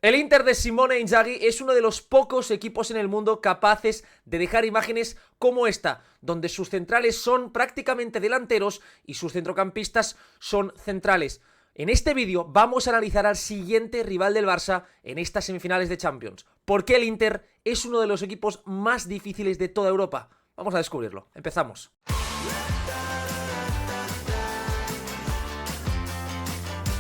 El Inter de Simone Inzaghi es uno de los pocos equipos en el mundo capaces de dejar imágenes como esta, donde sus centrales son prácticamente delanteros y sus centrocampistas son centrales. En este vídeo vamos a analizar al siguiente rival del Barça en estas semifinales de Champions. ¿Por qué el Inter es uno de los equipos más difíciles de toda Europa? Vamos a descubrirlo. Empezamos.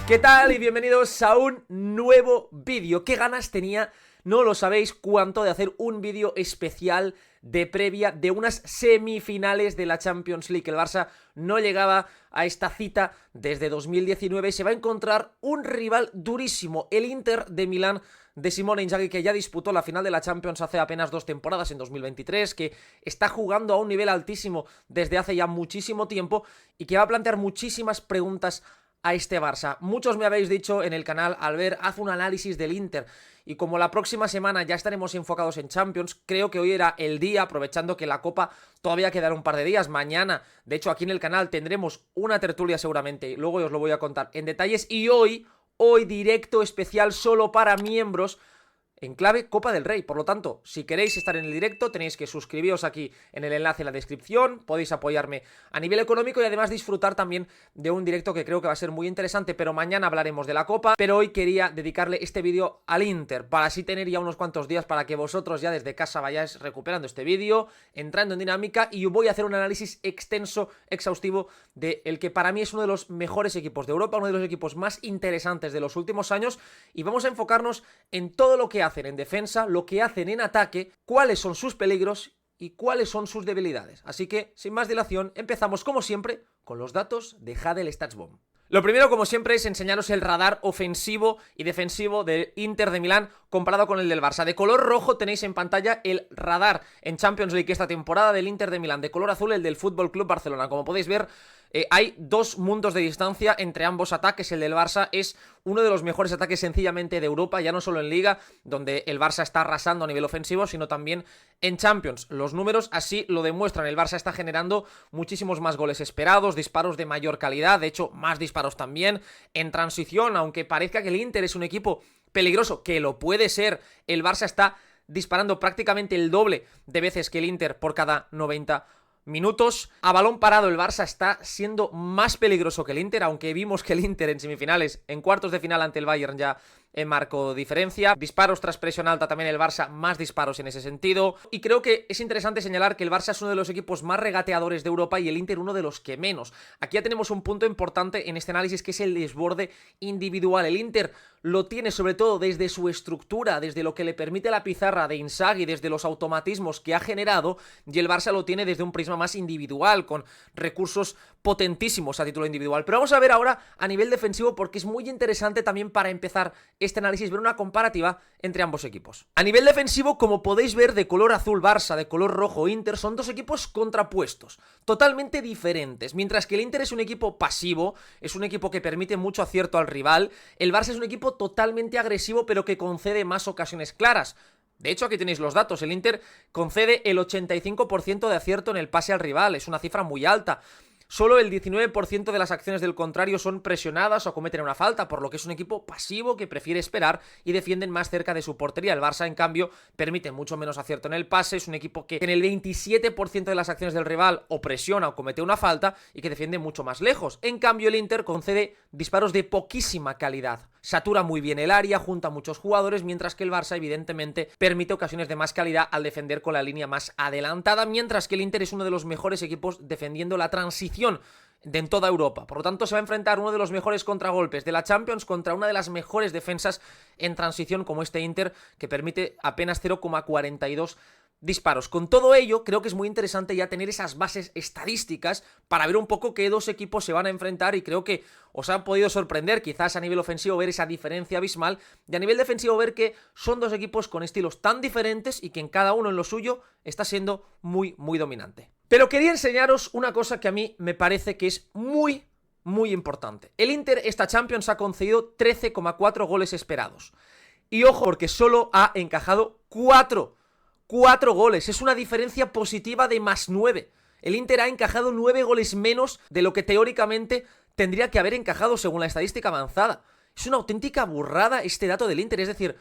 ¿Qué tal? Y bienvenidos a un nuevo vídeo. ¿Qué ganas tenía? No lo sabéis cuánto de hacer un vídeo especial de previa de unas semifinales de la Champions League. El Barça no llegaba a esta cita desde 2019 y se va a encontrar un rival durísimo, el Inter de Milán de Simone Inzaghi, que ya disputó la final de la Champions hace apenas 2 temporadas, en 2023, que está jugando a un nivel altísimo desde hace ya muchísimo tiempo y que va a plantear muchísimas preguntas a este Barça. Muchos me habéis dicho en el canal, Albert, haz un análisis del Inter, y como la próxima semana ya estaremos enfocados en Champions, creo que hoy era el día, aprovechando que la Copa todavía quedará un par de días. Mañana, de hecho, aquí en el canal tendremos una tertulia seguramente, luego os lo voy a contar en detalles, y hoy directo especial solo para miembros en clave Copa del Rey. Por lo tanto, si queréis estar en el directo, tenéis que suscribiros aquí en el enlace en la descripción, podéis apoyarme a nivel económico y además disfrutar también de un directo que creo que va a ser muy interesante, pero mañana hablaremos de la Copa. Pero hoy quería dedicarle este vídeo al Inter, para así tener ya unos cuantos días para que vosotros ya desde casa vayáis recuperando este vídeo, entrando en dinámica, y voy a hacer un análisis extenso, exhaustivo, de el que para mí es uno de los mejores equipos de Europa, uno de los equipos más interesantes de los últimos años, y vamos a enfocarnos en todo lo que hacen en defensa, lo que hacen en ataque, cuáles son sus peligros y cuáles son sus debilidades. Así que, sin más dilación, empezamos como siempre con los datos de Hadel StatsBomb. Lo primero, como siempre, es enseñaros el radar ofensivo y defensivo del Inter de Milán comparado con el del Barça. De color rojo tenéis en pantalla el radar en Champions League esta temporada del Inter de Milán. De color azul el del Fútbol Club Barcelona. Como podéis ver, hay dos mundos de distancia entre ambos ataques. El del Barça es uno de los mejores ataques sencillamente de Europa, ya no solo en Liga, donde el Barça está arrasando a nivel ofensivo, sino también en Champions. Los números así lo demuestran. El Barça está generando muchísimos más goles esperados, disparos de mayor calidad, de hecho más disparos también en transición. Aunque parezca que el Inter es un equipo peligroso, que lo puede ser, el Barça está disparando prácticamente el doble de veces que el Inter por cada 90 minutos. A balón parado el Barça está siendo más peligroso que el Inter, aunque vimos que el Inter en semifinales, en cuartos de final ante el Bayern ya marcó diferencia. Disparos tras presión alta también el Barça, más disparos en ese sentido. Y creo que es interesante señalar que el Barça es uno de los equipos más regateadores de Europa y el Inter uno de los que menos. Aquí ya tenemos un punto importante en este análisis, que es el desborde individual. El Inter lo tiene sobre todo desde su estructura, desde lo que le permite la pizarra de Inzaghi, desde los automatismos que ha generado, y el Barça lo tiene desde un prisma más individual, con recursos potentísimos a título individual. Pero vamos a ver ahora a nivel defensivo, porque es muy interesante también para empezar este análisis ver una comparativa entre ambos equipos. A nivel defensivo, como podéis ver, de color azul Barça, de color rojo Inter, son dos equipos contrapuestos, totalmente diferentes. Mientras que el Inter es un equipo pasivo, es un equipo que permite mucho acierto al rival, el Barça es un equipo totalmente agresivo, pero que concede más ocasiones claras. De hecho, aquí tenéis los datos. El Inter concede el 85% de acierto en el pase al rival. Es una cifra muy alta. Solo el 19% de las acciones del contrario son presionadas o cometen una falta, por lo que es un equipo pasivo que prefiere esperar y defienden más cerca de su portería. El Barça, en cambio, permite mucho menos acierto en el pase. Es un equipo que en el 27% de las acciones del rival o presiona o comete una falta y que defiende mucho más lejos. En cambio, el Inter concede disparos de poquísima calidad. Satura muy bien el área, junta a muchos jugadores, mientras que el Barça, evidentemente, permite ocasiones de más calidad al defender con la línea más adelantada, mientras que el Inter es uno de los mejores equipos defendiendo la transición en toda Europa. Por lo tanto, se va a enfrentar uno de los mejores contragolpes de la Champions contra una de las mejores defensas en transición como este Inter, que permite apenas 0,42 disparos. Con todo ello, creo que es muy interesante ya tener esas bases estadísticas para ver un poco qué dos equipos se van a enfrentar, y creo que os ha podido sorprender quizás a nivel ofensivo ver esa diferencia abismal, y a nivel defensivo ver que son dos equipos con estilos tan diferentes y que en cada uno en lo suyo está siendo muy dominante. Pero quería enseñaros una cosa que a mí me parece que es muy importante. El Inter esta Champions ha concedido 13,4 goles esperados. Y ojo, porque solo ha encajado 4 goles. Es una diferencia positiva de +9. El Inter ha encajado 9 goles menos de lo que teóricamente tendría que haber encajado según la estadística avanzada. Es una auténtica burrada este dato del Inter, es decir,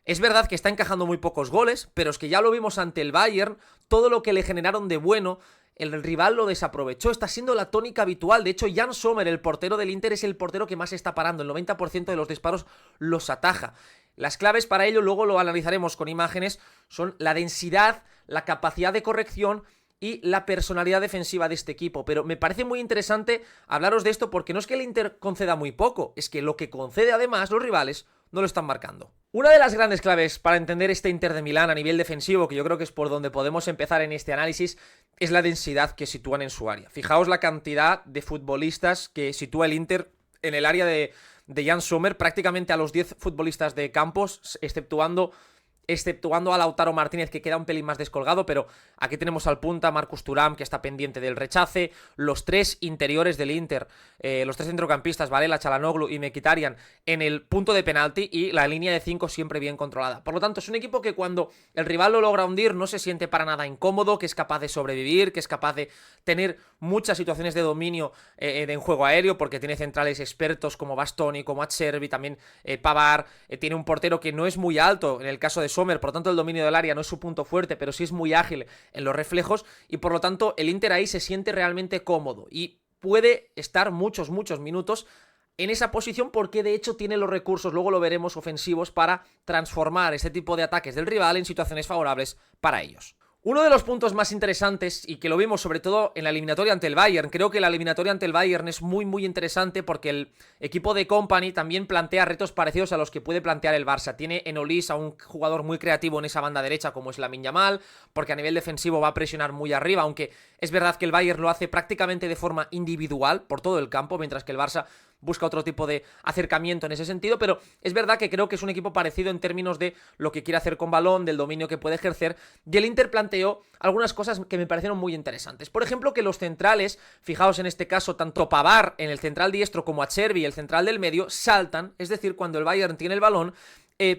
es verdad que está encajando muy pocos goles, pero es que ya lo vimos ante el Bayern, todo lo que le generaron de bueno, el rival lo desaprovechó, está siendo la tónica habitual. De hecho, Jan Sommer, el portero del Inter, es el portero que más está parando, el 90% de los disparos los ataja. Las claves para ello, luego lo analizaremos con imágenes, son la densidad, la capacidad de corrección y la personalidad defensiva de este equipo. Pero me parece muy interesante hablaros de esto porque no es que el Inter conceda muy poco, es que lo que concede además los rivales no lo están marcando. Una de las grandes claves para entender este Inter de Milán a nivel defensivo, que yo creo que es por donde podemos empezar en este análisis, es la densidad que sitúan en su área. Fijaos la cantidad de futbolistas que sitúa el Inter en el área de Jan Sommer, prácticamente a los 10 futbolistas de Campos, exceptuando a Lautaro Martínez, que queda un pelín más descolgado, pero aquí tenemos al punta, Marcus Thuram, que está pendiente del rechace, los 3 interiores del Inter, los 3 centrocampistas, Varela, Çalhanoğlu y Mkhitaryan en el punto de penalti, y la línea de 5 siempre bien controlada. Por lo tanto, es un equipo que cuando el rival lo logra hundir no se siente para nada incómodo, que es capaz de sobrevivir, que es capaz de tener muchas situaciones de dominio en juego aéreo, porque tiene centrales expertos como Bastoni, como Acerbi, también Pavard, tiene un portero que no es muy alto, en el caso de Sommer, por lo tanto el dominio del área no es su punto fuerte, pero sí es muy ágil en los reflejos, y por lo tanto el Inter ahí se siente realmente cómodo y puede estar muchos minutos en esa posición, porque de hecho tiene los recursos, luego lo veremos, ofensivos para transformar este tipo de ataques del rival en situaciones favorables para ellos. Uno de los puntos más interesantes, y que lo vimos sobre todo en la eliminatoria ante el Bayern, creo que la eliminatoria ante el Bayern es muy interesante porque el equipo de Kompany también plantea retos parecidos a los que puede plantear el Barça. Tiene en Olís a un jugador muy creativo en esa banda derecha como es Lamine Yamal, porque a nivel defensivo va a presionar muy arriba, aunque es verdad que el Bayern lo hace prácticamente de forma individual por todo el campo, mientras que el Barça busca otro tipo de acercamiento en ese sentido, pero es verdad que creo que es un equipo parecido en términos de lo que quiere hacer con balón, del dominio que puede ejercer, y el Inter planteó algunas cosas que me parecieron muy interesantes. Por ejemplo, que los centrales, fijaos en este caso, tanto Pavard en el central diestro como Acerbi, el central del medio, saltan, es decir, cuando el Bayern tiene el balón,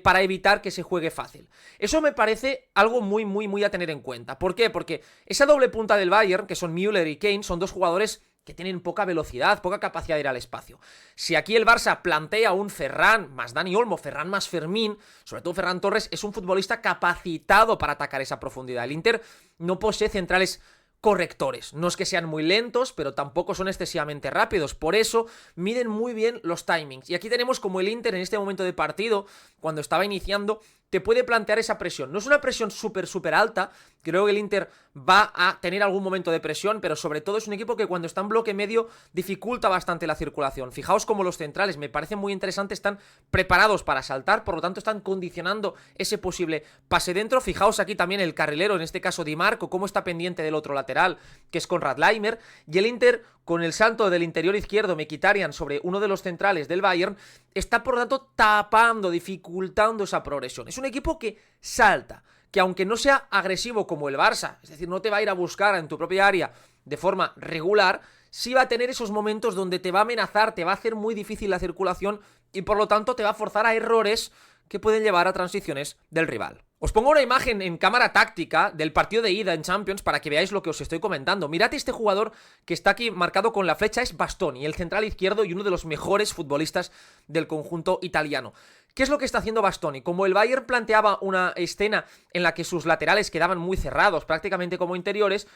para evitar que se juegue fácil. Eso me parece algo muy a tener en cuenta. ¿Por qué? Porque esa doble punta del Bayern, que son Müller y Kane, son dos jugadores que tienen poca velocidad, poca capacidad de ir al espacio. Si aquí el Barça plantea un Ferran más Dani Olmo, Ferran más Fermín, sobre todo Ferran Torres, es un futbolista capacitado para atacar esa profundidad. El Inter no posee centrales correctores, no es que sean muy lentos, pero tampoco son excesivamente rápidos, por eso miden muy bien los timings. Y aquí tenemos como el Inter en este momento de partido, cuando estaba iniciando, te puede plantear esa presión. No es una presión súper alta, creo que el Inter va a tener algún momento de presión, pero sobre todo es un equipo que cuando está en bloque medio dificulta bastante la circulación. Fijaos como los centrales, me parece muy interesante, están preparados para saltar, por lo tanto están condicionando ese posible pase dentro. Fijaos aquí también el carrilero, en este caso Di Marco, cómo está pendiente del otro lateral, que es Konrad Laimer, y el Inter con el salto del interior izquierdo Mkhitaryan sobre uno de los centrales del Bayern, está por lo tanto tapando, dificultando esa progresión. Es un equipo que salta, que aunque no sea agresivo como el Barça, es decir, no te va a ir a buscar en tu propia área de forma regular, sí va a tener esos momentos donde te va a amenazar, te va a hacer muy difícil la circulación y por lo tanto te va a forzar a errores que pueden llevar a transiciones del rival. Os pongo una imagen en cámara táctica del partido de ida en Champions para que veáis lo que os estoy comentando. Mirad este jugador que está aquí marcado con la flecha, es Bastoni, el central izquierdo y uno de los mejores futbolistas del conjunto italiano. ¿Qué es lo que está haciendo Bastoni? Como el Bayern planteaba una escena en la que sus laterales quedaban muy cerrados, prácticamente como interiores,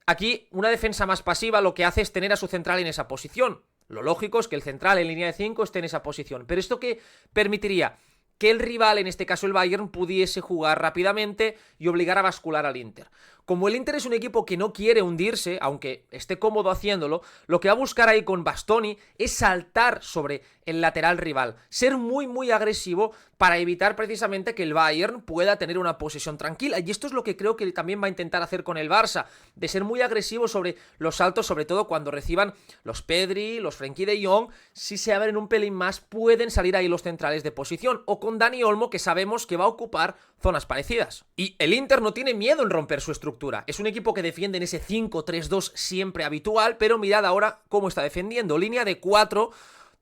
aquí una defensa más pasiva lo que hace es tener a su central en esa posición. Lo lógico es que el central en línea de 5 esté en esa posición, pero esto que permitiría que el rival, en este caso el Bayern, pudiese jugar rápidamente y obligar a bascular al Inter. Como el Inter es un equipo que no quiere hundirse, aunque esté cómodo haciéndolo, lo que va a buscar ahí con Bastoni es saltar sobre el lateral rival, ser muy agresivo para evitar precisamente que el Bayern pueda tener una posesión tranquila. Y esto es lo que creo que también va a intentar hacer con el Barça, de ser muy agresivo sobre los saltos, sobre todo cuando reciban los Pedri, los Frenkie de Jong. Si se abren un pelín más, pueden salir ahí los centrales de posición, o con Dani Olmo, que sabemos que va a ocupar zonas parecidas. Y el Inter no tiene miedo en romper su estructura. Es un equipo que defiende en ese 5-3-2 siempre habitual, pero mirad ahora cómo está defendiendo. Línea de 4,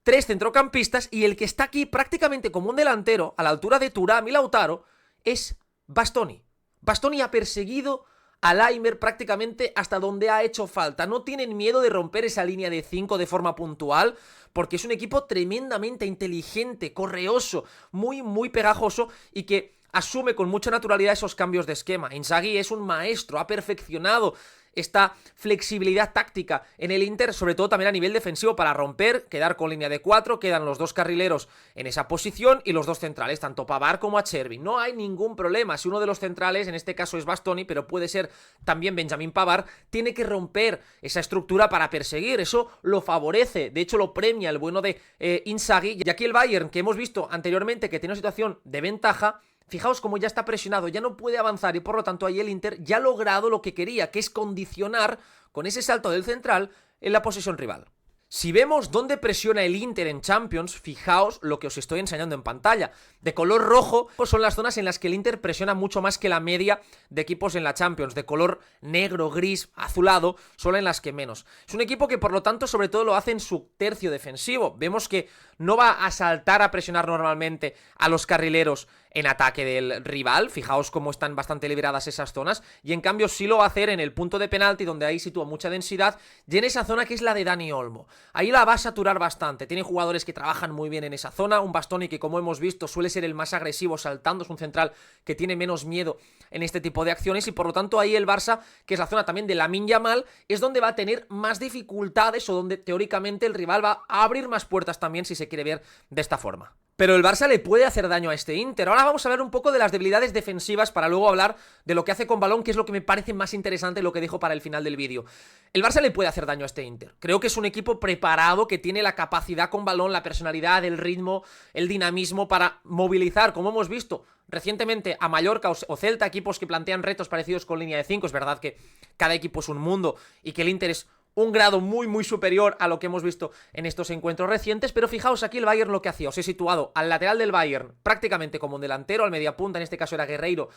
3 centrocampistas, y el que está aquí prácticamente como un delantero, a la altura de Thuram y Lautaro, es Bastoni. Bastoni ha perseguido a Laimer prácticamente hasta donde ha hecho falta. No tienen miedo de romper esa línea de 5 de forma puntual, porque es un equipo tremendamente inteligente, correoso, muy pegajoso y que asume con mucha naturalidad esos cambios de esquema. Inzaghi es un maestro, ha perfeccionado esta flexibilidad táctica en el Inter, sobre todo también a nivel defensivo, para romper, quedar con línea de 4, quedan los dos carrileros en esa posición y los dos centrales, tanto Pavard como Acerbi. No hay ningún problema, si uno de los centrales, en este caso es Bastoni, pero puede ser también Benjamin Pavard, tiene que romper esa estructura para perseguir, eso lo favorece, de hecho lo premia el bueno de Inzaghi, y aquí el Bayern, que hemos visto anteriormente que tiene una situación de ventaja, fijaos cómo ya está presionado, ya no puede avanzar y por lo tanto ahí el Inter ya ha logrado lo que quería, que es condicionar con ese salto del central en la posesión rival. Si vemos dónde presiona el Inter en Champions, fijaos lo que os estoy enseñando en pantalla. De color rojo pues son las zonas en las que el Inter presiona mucho más que la media de equipos en la Champions. De color negro, gris, azulado son en las que menos. Es un equipo que por lo tanto sobre todo lo hace en su tercio defensivo. Vemos que no va a saltar a presionar normalmente a los carrileros en ataque del rival, fijaos cómo están bastante liberadas esas zonas, y en cambio sí lo va a hacer en el punto de penalti, donde ahí sitúa mucha densidad, y en esa zona que es la de Dani Olmo. Ahí la va a saturar bastante, tiene jugadores que trabajan muy bien en esa zona, un Bastoni que como hemos visto suele ser el más agresivo saltando, es un central que tiene menos miedo en este tipo de acciones, y por lo tanto ahí el Barça, que es la zona también de Lamine Yamal, es donde va a tener más dificultades, o donde teóricamente el rival va a abrir más puertas también, si se quiere ver de esta forma. Pero el Barça le puede hacer daño a este Inter. Ahora vamos a hablar un poco de las debilidades defensivas para luego hablar de lo que hace con balón, que es lo que me parece más interesante, lo que dejo para el final del vídeo. El Barça le puede hacer daño a este Inter. Creo que es un equipo preparado, que tiene la capacidad con balón, la personalidad, el ritmo, el dinamismo para movilizar, como hemos visto recientemente a Mallorca o Celta, equipos que plantean retos parecidos con línea de 5. Es verdad que cada equipo es un mundo y que el Inter es un grado muy superior a lo que hemos visto en estos encuentros recientes, pero fijaos aquí el Bayern lo que hacía, os he situado al lateral del Bayern prácticamente como un delantero, al mediapunta, en este caso era Guerreiro,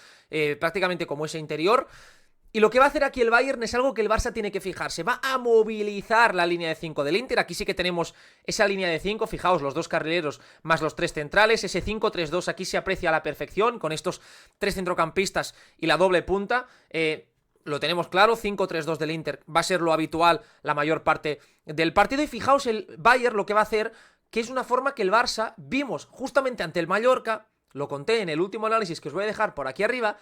prácticamente como ese interior, y lo que va a hacer aquí el Bayern es algo que el Barça tiene que fijarse, va a movilizar la línea de 5 del Inter. Aquí sí que tenemos esa línea de 5, fijaos, los dos carrileros más los tres centrales, ese 5-3-2 aquí se aprecia a la perfección, con estos tres centrocampistas y la doble punta. Lo tenemos claro, 5-3-2 del Inter va a ser lo habitual la mayor parte del partido, y fijaos el Bayern lo que va a hacer, que es una forma que el Barça vimos justamente ante el Mallorca, lo conté en el último análisis que os voy a dejar por aquí arriba,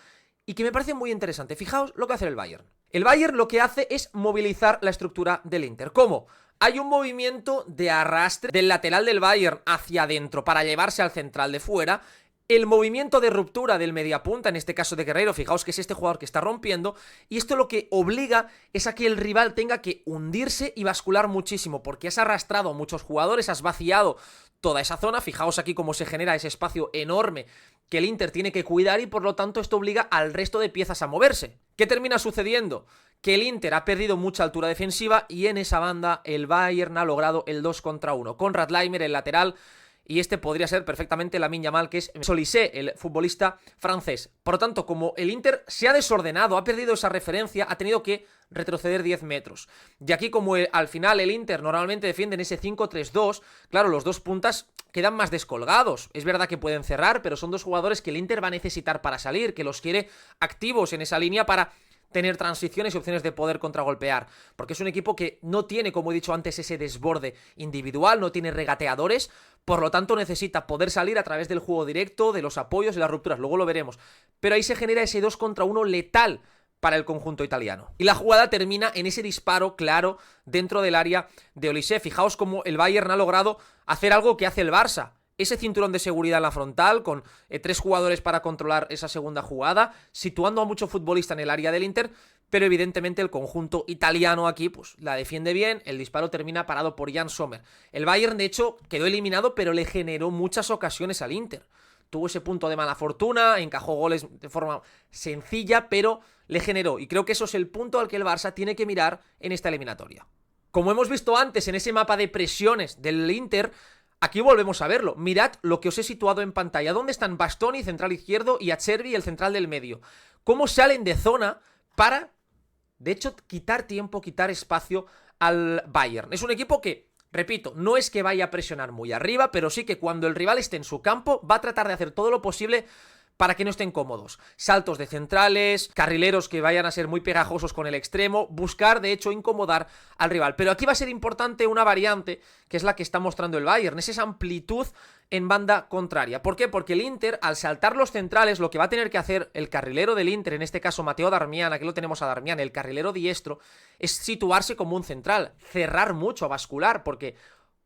y que me parece muy interesante. Fijaos lo que hace el Bayern. El Bayern lo que hace es movilizar la estructura del Inter. ¿Cómo? Hay un movimiento de arrastre del lateral del Bayern hacia adentro para llevarse al central de fuera. El movimiento de ruptura del mediapunta, en este caso de Guerreiro, fijaos que es este jugador que está rompiendo, y esto lo que obliga es a que el rival tenga que hundirse y bascular muchísimo, porque has arrastrado a muchos jugadores, has vaciado toda esa zona. Fijaos aquí cómo se genera ese espacio enorme que el Inter tiene que cuidar, y por lo tanto esto obliga al resto de piezas a moverse. ¿Qué termina sucediendo? Que el Inter ha perdido mucha altura defensiva, y en esa banda el Bayern ha logrado el 2 contra 1, con Laimer el lateral, y este podría ser perfectamente Lamine Yamal, que es Solissé, el futbolista francés. Por lo tanto, como el Inter se ha desordenado, ha perdido esa referencia, ha tenido que retroceder 10 metros. Y aquí, como al final el Inter normalmente defiende en ese 5-3-2, claro, los dos puntas quedan más descolgados. Es verdad que pueden cerrar, pero son dos jugadores que el Inter va a necesitar para salir, que los quiere activos en esa línea para tener transiciones y opciones de poder contragolpear, porque es un equipo que no tiene, como he dicho antes, ese desborde individual, no tiene regateadores, por lo tanto necesita poder salir a través del juego directo, de los apoyos y las rupturas, luego lo veremos, pero ahí se genera ese 2 contra 1 letal para el conjunto italiano. Y la jugada termina en ese disparo claro dentro del área de Olise. Fijaos cómo el Bayern ha logrado hacer algo que hace el Barça, ese cinturón de seguridad en la frontal, con 3 jugadores para controlar esa segunda jugada, situando a mucho futbolista en el área del Inter, pero evidentemente el conjunto italiano aquí pues la defiende bien, el disparo termina parado por Jan Sommer. El Bayern de hecho quedó eliminado, pero le generó muchas ocasiones al Inter. Tuvo ese punto de mala fortuna, encajó goles de forma sencilla, pero le generó, y creo que eso es el punto al que el Barça tiene que mirar en esta eliminatoria. Como hemos visto antes en ese mapa de presiones del Inter, aquí volvemos a verlo. Mirad lo que os he situado en pantalla. ¿Dónde están Bastoni, central izquierdo, y Acerbi, el central del medio? ¿Cómo salen de zona para, de hecho, quitar tiempo, quitar espacio al Bayern? Es un equipo que, repito, no es que vaya a presionar muy arriba, pero sí que cuando el rival esté en su campo va a tratar de hacer todo lo posible para que no estén cómodos. Saltos de centrales, carrileros que vayan a ser muy pegajosos con el extremo, buscar de hecho incomodar al rival. Pero aquí va a ser importante una variante, que es la que está mostrando el Bayern, es esa amplitud en banda contraria. ¿Por qué? Porque el Inter, al saltar los centrales, lo que va a tener que hacer el carrilero del Inter, en este caso Matteo Darmian, aquí lo tenemos a Darmian, el carrilero diestro, es situarse como un central, cerrar mucho, bascular, porque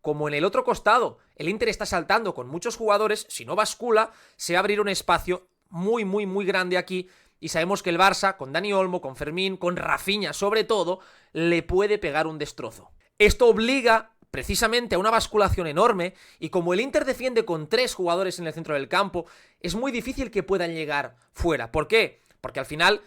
como en el otro costado el Inter está saltando con muchos jugadores, si no bascula, se va a abrir un espacio muy grande aquí, y sabemos que el Barça, con Dani Olmo, con Fermín, con Rafinha sobre todo, le puede pegar un destrozo. Esto obliga precisamente a una basculación enorme, y como el Inter defiende con 3 jugadores en el centro del campo, es muy difícil que puedan llegar fuera. ¿Por qué? Porque al final,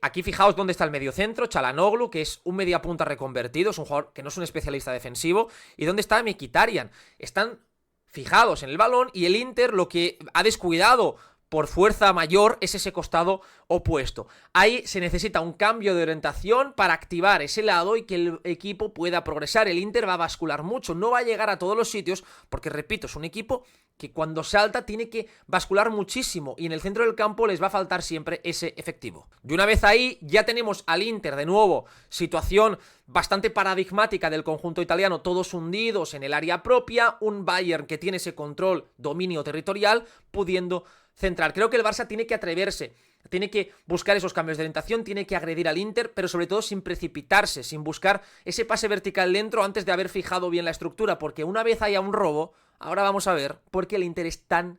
aquí fijaos dónde está el mediocentro, Çalhanoğlu, que es un mediapunta reconvertido, es un jugador que no es un especialista defensivo, y dónde está Mkhitaryan. Están fijados en el balón, y el Inter lo que ha descuidado por fuerza mayor es ese costado opuesto. Ahí se necesita un cambio de orientación para activar ese lado y que el equipo pueda progresar. El Inter va a bascular mucho, no va a llegar a todos los sitios, porque repito, es un equipo que cuando salta tiene que bascular muchísimo, y en el centro del campo les va a faltar siempre ese efectivo. Y una vez ahí, ya tenemos al Inter de nuevo, situación bastante paradigmática del conjunto italiano, todos hundidos en el área propia, un Bayern que tiene ese control, dominio territorial, pudiendo central. Creo que el Barça tiene que atreverse, tiene que buscar esos cambios de orientación, tiene que agredir al Inter, pero sobre todo sin precipitarse, sin buscar ese pase vertical dentro antes de haber fijado bien la estructura, porque una vez haya un robo, ahora vamos a ver por qué el Inter es tan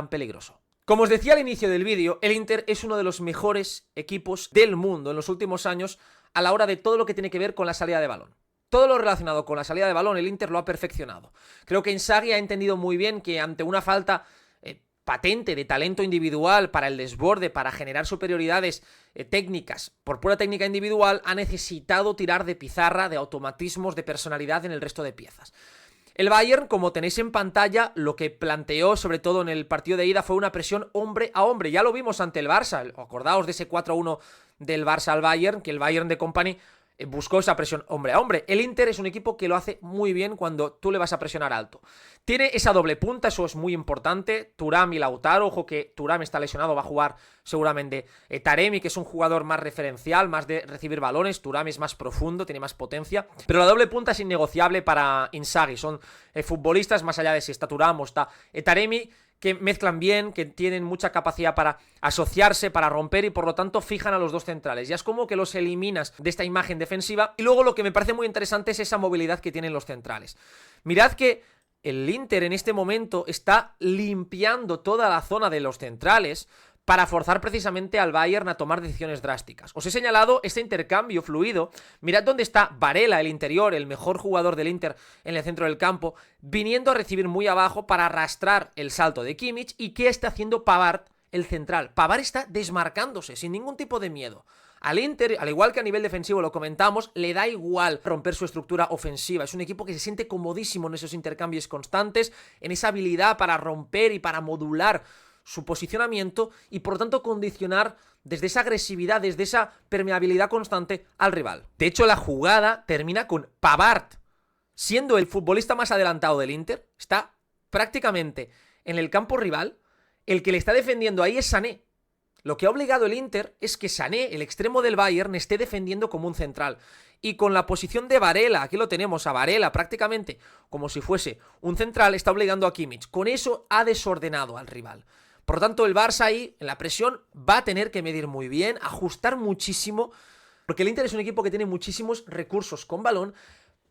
peligroso. Como os decía al inicio del vídeo, el Inter es uno de los mejores equipos del mundo en los últimos años a la hora de todo lo que tiene que ver con la salida de balón. Todo lo relacionado con la salida de balón, el Inter lo ha perfeccionado. Creo que Inzaghi ha entendido muy bien que ante una falta patente de talento individual para el desborde, para generar superioridades técnicas por pura técnica individual, ha necesitado tirar de pizarra, de automatismos, de personalidad en el resto de piezas. El Bayern, como tenéis en pantalla, lo que planteó, sobre todo en el partido de ida, fue una presión hombre a hombre. Ya lo vimos ante el Barça. Acordaos de ese 4-1 del Barça al Bayern, que el Bayern de Company buscó esa presión hombre a hombre. El Inter es un equipo que lo hace muy bien cuando tú le vas a presionar alto. Tiene esa doble punta, eso es muy importante. Thuram y Lautaro, ojo que Thuram está lesionado, va a jugar seguramente Taremi, que es un jugador más referencial, más de recibir balones. Thuram es más profundo, tiene más potencia. Pero la doble punta es innegociable para Inzaghi. Son futbolistas, más allá de si está Thuram o está Taremi, que mezclan bien, que tienen mucha capacidad para asociarse, para romper, y por lo tanto fijan a los dos centrales. Ya es como que los eliminas de esta imagen defensiva. Y luego lo que me parece muy interesante es esa movilidad que tienen los centrales. Mirad que el Inter en este momento está limpiando toda la zona de los centrales para forzar precisamente al Bayern a tomar decisiones drásticas. Os he señalado este intercambio fluido. Mirad dónde está Varela, el interior, el mejor jugador del Inter en el centro del campo, viniendo a recibir muy abajo para arrastrar el salto de Kimmich. ¿Y qué está haciendo Pavard, el central? Pavard está desmarcándose sin ningún tipo de miedo. Al Inter, al igual que a nivel defensivo lo comentamos, le da igual romper su estructura ofensiva. Es un equipo que se siente comodísimo en esos intercambios constantes, en esa habilidad para romper y para modular su posicionamiento y por lo tanto condicionar desde esa agresividad, desde esa permeabilidad constante al rival. De hecho, la jugada termina con Pavard siendo el futbolista más adelantado del Inter, está prácticamente en el campo rival, el que le está defendiendo ahí es Sané. Lo que ha obligado el Inter es que Sané, el extremo del Bayern, esté defendiendo como un central. Y con la posición de Varela, aquí lo tenemos a Varela prácticamente como si fuese un central, está obligando a Kimmich. Con eso ha desordenado al rival. Por lo tanto, el Barça ahí, en la presión, va a tener que medir muy bien, ajustar muchísimo, porque el Inter es un equipo que tiene muchísimos recursos con balón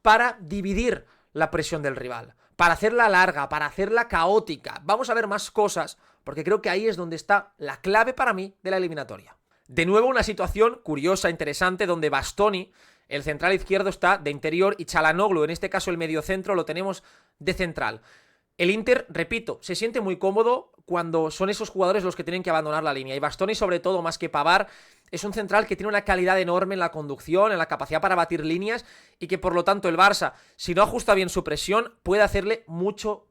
para dividir la presión del rival, para hacerla larga, para hacerla caótica. Vamos a ver más cosas, porque creo que ahí es donde está la clave para mí de la eliminatoria. De nuevo una situación curiosa, interesante, donde Bastoni, el central izquierdo, está de interior y Çalhanoğlu, en este caso el mediocentro, lo tenemos de central. El Inter, repito, se siente muy cómodo cuando son esos jugadores los que tienen que abandonar la línea. Y Bastoni, sobre todo, más que Pavard, es un central que tiene una calidad enorme en la conducción, en la capacidad para batir líneas, y que por lo tanto el Barça, si no ajusta bien su presión, puede hacerle mucho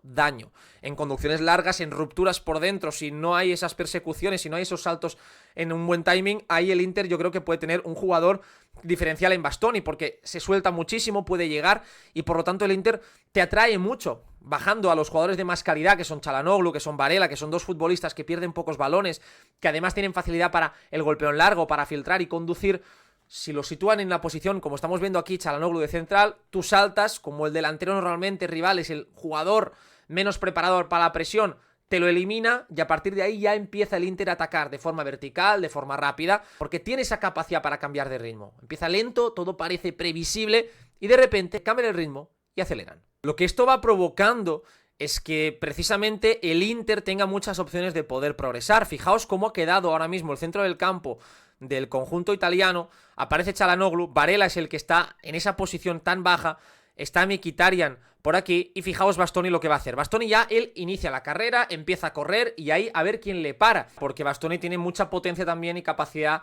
daño. En conducciones largas, en rupturas por dentro, si no hay esas persecuciones, si no hay esos saltos en un buen timing, ahí el Inter yo creo que puede tener un jugador diferencial en Bastoni, porque se suelta muchísimo, puede llegar, y por lo tanto el Inter te atrae mucho, bajando a los jugadores de más calidad, que son Çalhanoğlu, que son son Varela, que son dos futbolistas que pierden pocos balones, que además tienen facilidad para el golpeo en largo, para filtrar y conducir. Si lo sitúan en la posición, como estamos viendo aquí, Çalhanoğlu de central, tú saltas, como el delantero normalmente rival es el jugador menos preparado para la presión, te lo elimina y a partir de ahí ya empieza el Inter a atacar de forma vertical, de forma rápida, porque tiene esa capacidad para cambiar de ritmo. Empieza lento, todo parece previsible y de repente cambian el ritmo y aceleran. Lo que esto va provocando es que precisamente el Inter tenga muchas opciones de poder progresar. Fijaos cómo ha quedado ahora mismo el centro del campo del conjunto italiano. Aparece Çalhanoğlu, Varela es el que está en esa posición tan baja, está Mkhitaryan por aquí y fijaos Bastoni lo que va a hacer. Bastoni ya él inicia la carrera, empieza a correr y ahí a ver quién le para, porque Bastoni tiene mucha potencia también y capacidad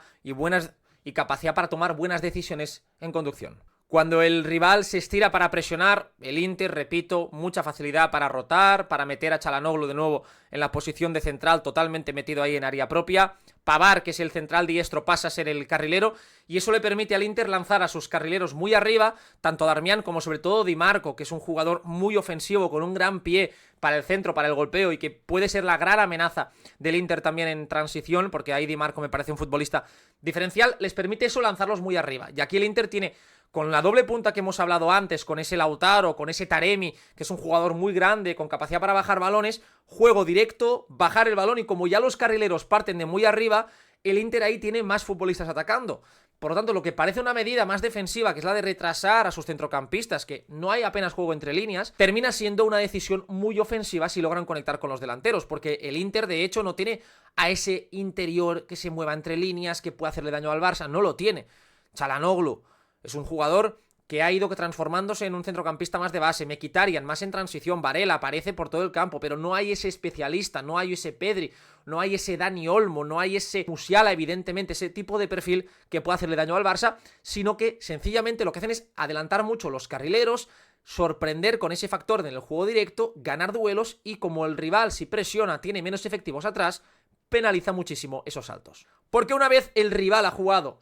capacidad para tomar buenas decisiones en conducción. Cuando el rival se estira para presionar, el Inter, repito, mucha facilidad para rotar, para meter a Çalhanoğlu de nuevo en la posición de central, totalmente metido ahí en área propia. Pavard, que es el central diestro, pasa a ser el carrilero y eso le permite al Inter lanzar a sus carrileros muy arriba, tanto Darmian como sobre todo Di Marco, que es un jugador muy ofensivo, con un gran pie para el centro, para el golpeo y que puede ser la gran amenaza del Inter también en transición, porque ahí Di Marco me parece un futbolista diferencial, les permite eso lanzarlos muy arriba. Y aquí el Inter tiene, con la doble punta que hemos hablado antes, con ese Lautaro, con ese Taremi, que es un jugador muy grande, con capacidad para bajar balones, juego directo, bajar el balón y como ya los carrileros parten de muy arriba, el Inter ahí tiene más futbolistas atacando. Por lo tanto, lo que parece una medida más defensiva, que es la de retrasar a sus centrocampistas, que no hay apenas juego entre líneas, termina siendo una decisión muy ofensiva si logran conectar con los delanteros, porque el Inter de hecho no tiene a ese interior que se mueva entre líneas, que pueda hacerle daño al Barça, no lo tiene. Çalhanoğlu es un jugador que ha ido transformándose en un centrocampista más de base, Mkhitaryan más en transición, Varela aparece por todo el campo, pero no hay ese especialista, no hay ese Pedri, no hay ese Dani Olmo, no hay ese Musiala, evidentemente, ese tipo de perfil que pueda hacerle daño al Barça, sino que sencillamente lo que hacen es adelantar mucho los carrileros, sorprender con ese factor en el juego directo, ganar duelos y como el rival si presiona tiene menos efectivos atrás, penaliza muchísimo esos saltos. Porque una vez el rival ha jugado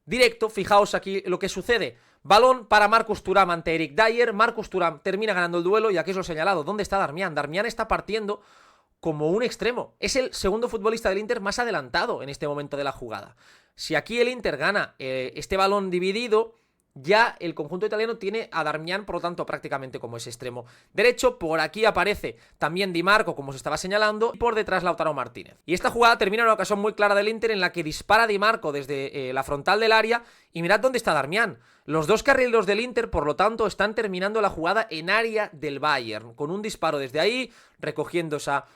directo, fijaos aquí lo que sucede. Balón para Marcus Thuram ante Eric Dier. Marcus Thuram termina ganando el duelo y aquí os lo he señalado. ¿Dónde está Darmian? Darmian está partiendo como un extremo. Es el segundo futbolista del Inter más adelantado en este momento de la jugada. Si aquí el Inter gana este balón dividido, ya el conjunto italiano tiene a Darmian, por lo tanto, prácticamente como ese extremo derecho. Por aquí aparece también Di Marco, como se estaba señalando, y por detrás Lautaro Martínez. Y esta jugada termina en una ocasión muy clara del Inter en la que dispara Di Marco desde la frontal del área y mirad dónde está Darmian. Los dos carrileros del Inter, por lo tanto, están terminando la jugada en área del Bayern, con un disparo desde ahí, recogiendo esa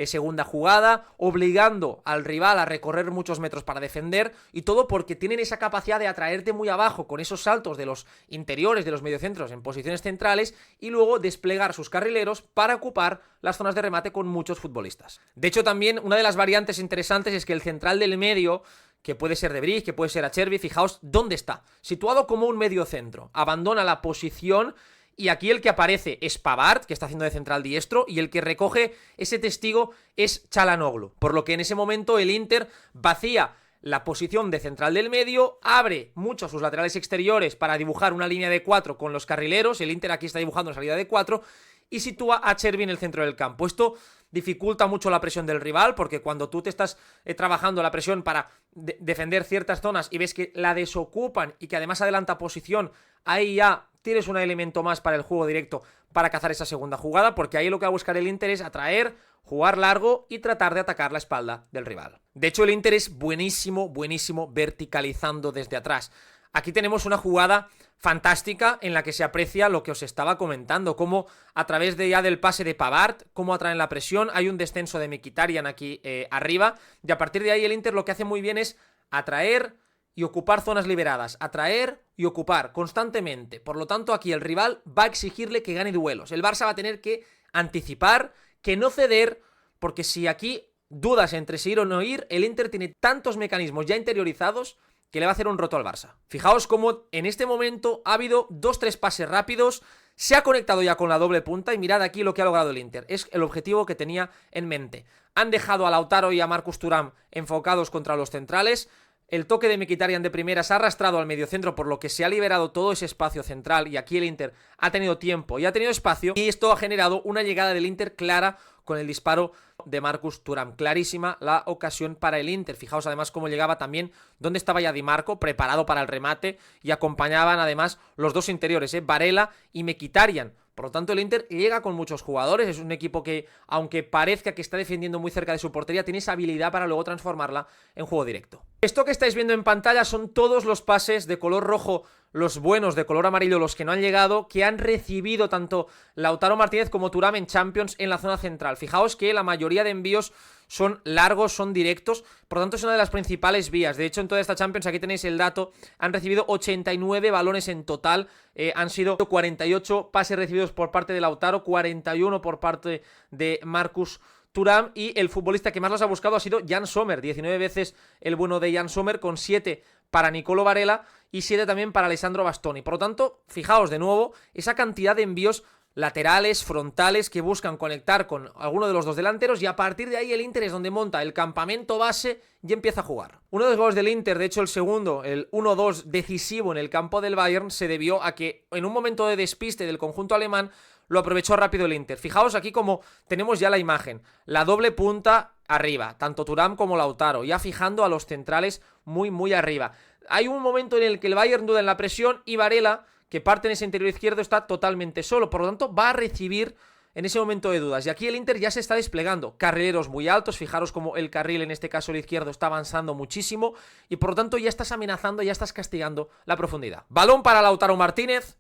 segunda jugada, obligando al rival a recorrer muchos metros para defender y todo porque tienen esa capacidad de atraerte muy abajo con esos saltos de los interiores, de los mediocentros en posiciones centrales y luego desplegar sus carrileros para ocupar las zonas de remate con muchos futbolistas. De hecho, también una de las variantes interesantes es que el central del medio, que puede ser De Vrij, que puede ser Acerbi, fijaos dónde está, situado como un medio centro, abandona la posición. Y aquí el que aparece es Pavard, que está haciendo de central diestro, y el que recoge ese testigo es Çalhanoğlu. Por lo que en ese momento el Inter vacía la posición de central del medio, abre mucho sus laterales exteriores para dibujar una línea de 4 con los carrileros, el Inter aquí está dibujando una salida de 4, y sitúa a Acerbi en el centro del campo. Esto dificulta mucho la presión del rival, porque cuando tú te estás trabajando la presión para defender ciertas zonas y ves que la desocupan y que además adelanta posición, ahí ya tienes un elemento más para el juego directo para cazar esa segunda jugada, porque ahí lo que va a buscar el Inter es atraer, jugar largo y tratar de atacar la espalda del rival. De hecho, el Inter es buenísimo, buenísimo verticalizando desde atrás. Aquí tenemos una jugada fantástica en la que se aprecia lo que os estaba comentando, cómo a través de ya del pase de Pavard, cómo atraen la presión, hay un descenso de Mkhitaryan aquí arriba, y a partir de ahí el Inter lo que hace muy bien es atraer y ocupar zonas liberadas, atraer y ocupar constantemente. Por lo tanto, aquí el rival va a exigirle que gane duelos. El Barça va a tener que anticipar, que no ceder, porque si aquí dudas entre si ir o no ir, el Inter tiene tantos mecanismos ya interiorizados que le va a hacer un roto al Barça. Fijaos cómo en este momento ha habido 2-3 pases rápidos, se ha conectado ya con la doble punta y mirad aquí lo que ha logrado el Inter. Es el objetivo que tenía en mente. Han dejado a Lautaro y a Marcus Thuram enfocados contra los centrales. El toque de Mkhitaryan de primeras ha arrastrado al mediocentro, por lo que se ha liberado todo ese espacio central y aquí el Inter ha tenido tiempo y ha tenido espacio y esto ha generado una llegada del Inter clara con el disparo de Marcus Thuram. Clarísima la ocasión para el Inter. Fijaos además cómo llegaba también, dónde estaba ya Di Marco, preparado para el remate, y acompañaban además los dos interiores, Varela y Mkhitaryan. Por lo tanto, el Inter llega con muchos jugadores, es un equipo que, aunque parezca que está defendiendo muy cerca de su portería, tiene esa habilidad para luego transformarla en juego directo. Esto que estáis viendo en pantalla son todos los pases de color rojo, los buenos, de color amarillo, los que no han llegado, que han recibido tanto Lautaro Martínez como Thuram en Champions en la zona central. Fijaos que la mayoría de envíos son largos, son directos, por lo tanto es una de las principales vías. De hecho, en toda esta Champions, aquí tenéis el dato, han recibido 89 balones en total, han sido 48 pases recibidos por parte de Lautaro, 41 por parte de Marcus Thuram, y el futbolista que más los ha buscado ha sido Yann Sommer, 19 veces el bueno de Yann Sommer, con 7 para Nicolo Varela y 7 también para Alessandro Bastoni. Por lo tanto, fijaos de nuevo esa cantidad de envíos laterales, frontales, que buscan conectar con alguno de los dos delanteros, y a partir de ahí el Inter es donde monta el campamento base y empieza a jugar. Uno de los goles del Inter, de hecho el segundo, el 1-2 decisivo en el campo del Bayern, se debió a que en un momento de despiste del conjunto alemán lo aprovechó rápido el Inter. Fijaos aquí como tenemos ya la imagen, la doble punta arriba, tanto Thuram como Lautaro, ya fijando a los centrales muy arriba. Hay un momento en el que el Bayern duda en la presión y Varela, que parte en ese interior izquierdo, está totalmente solo, por lo tanto va a recibir en ese momento de dudas, y aquí el Inter ya se está desplegando, carrileros muy altos, fijaros como el carril, en este caso el izquierdo, está avanzando muchísimo, y por lo tanto ya estás amenazando, ya estás castigando la profundidad. Balón para Lautaro Martínez,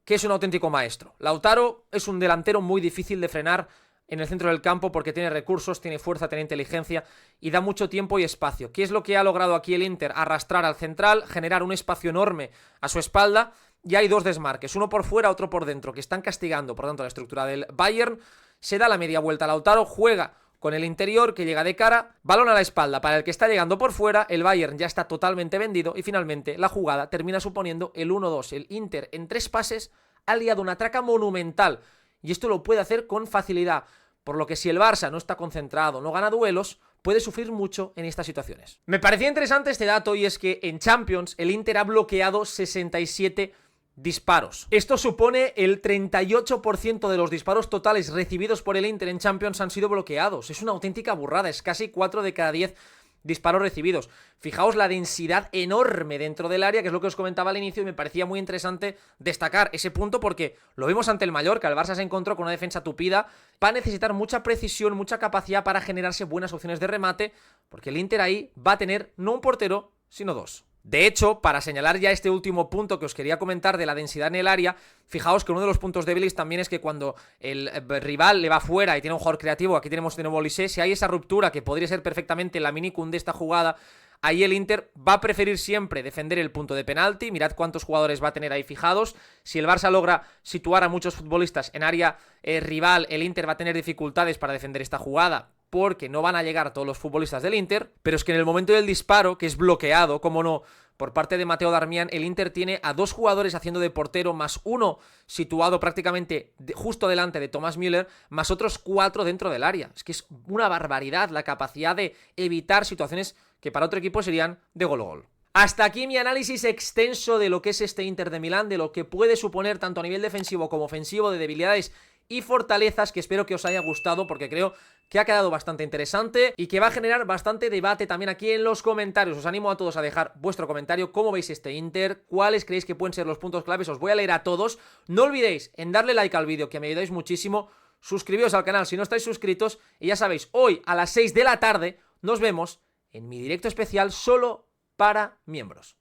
que es un auténtico maestro. Lautaro es un delantero muy difícil de frenar en el centro del campo porque tiene recursos, tiene fuerza, tiene inteligencia y da mucho tiempo y espacio. ¿Qué es lo que ha logrado aquí el Inter? Arrastrar al central, generar un espacio enorme a su espalda, y hay dos desmarques, uno por fuera, otro por dentro, que están castigando, por tanto, la estructura del Bayern. Se da la media vuelta a Lautaro, juega con el interior, que llega de cara, balón a la espalda para el que está llegando por fuera, el Bayern ya está totalmente vendido, y finalmente la jugada termina suponiendo el 1-2. El Inter en 3 pases ha liado una traca monumental, y esto lo puede hacer con facilidad, por lo que si el Barça no está concentrado, no gana duelos, puede sufrir mucho en estas situaciones. Me parecía interesante este dato, y es que en Champions el Inter ha bloqueado 67 disparos. Esto supone el 38% de los disparos totales recibidos por el Inter en Champions han sido bloqueados. Es una auténtica burrada, es casi 4 de cada 10 disparos recibidos. Fijaos la densidad enorme dentro del área, que es lo que os comentaba al inicio, y me parecía muy interesante destacar ese punto porque lo vimos ante el Mallorca. El Barça se encontró con una defensa tupida, va a necesitar mucha precisión, mucha capacidad para generarse buenas opciones de remate, porque el Inter ahí va a tener no un portero, sino 2. De hecho, para señalar ya este último punto que os quería comentar de la densidad en el área, fijaos que uno de los puntos débiles también es que cuando el rival le va fuera y tiene un jugador creativo, aquí tenemos de nuevo Olise, si hay esa ruptura que podría ser perfectamente la mini de esta jugada, ahí el Inter va a preferir siempre defender el punto de penalti. Mirad cuántos jugadores va a tener ahí fijados. Si el Barça logra situar a muchos futbolistas en área rival, el Inter va a tener dificultades para defender esta jugada, porque no van a llegar todos los futbolistas del Inter, pero es que en el momento del disparo, que es bloqueado, como no, por parte de Matteo Darmian, el Inter tiene a 2 jugadores haciendo de portero, más uno situado prácticamente justo delante de Thomas Müller, más otros 4 dentro del área. Es que es una barbaridad la capacidad de evitar situaciones que para otro equipo serían de gol. Hasta aquí mi análisis extenso de lo que es este Inter de Milán, de lo que puede suponer tanto a nivel defensivo como ofensivo, de debilidades y fortalezas, que espero que os haya gustado porque creo que ha quedado bastante interesante y que va a generar bastante debate también aquí en los comentarios. Os animo a todos a dejar vuestro comentario, cómo veis este Inter, cuáles creéis que pueden ser los puntos claves, os voy a leer a todos. No olvidéis en darle like al vídeo, que me ayudáis muchísimo, suscribíos al canal si no estáis suscritos, y ya sabéis, hoy a las 6 de la tarde nos vemos en mi directo especial solo para miembros.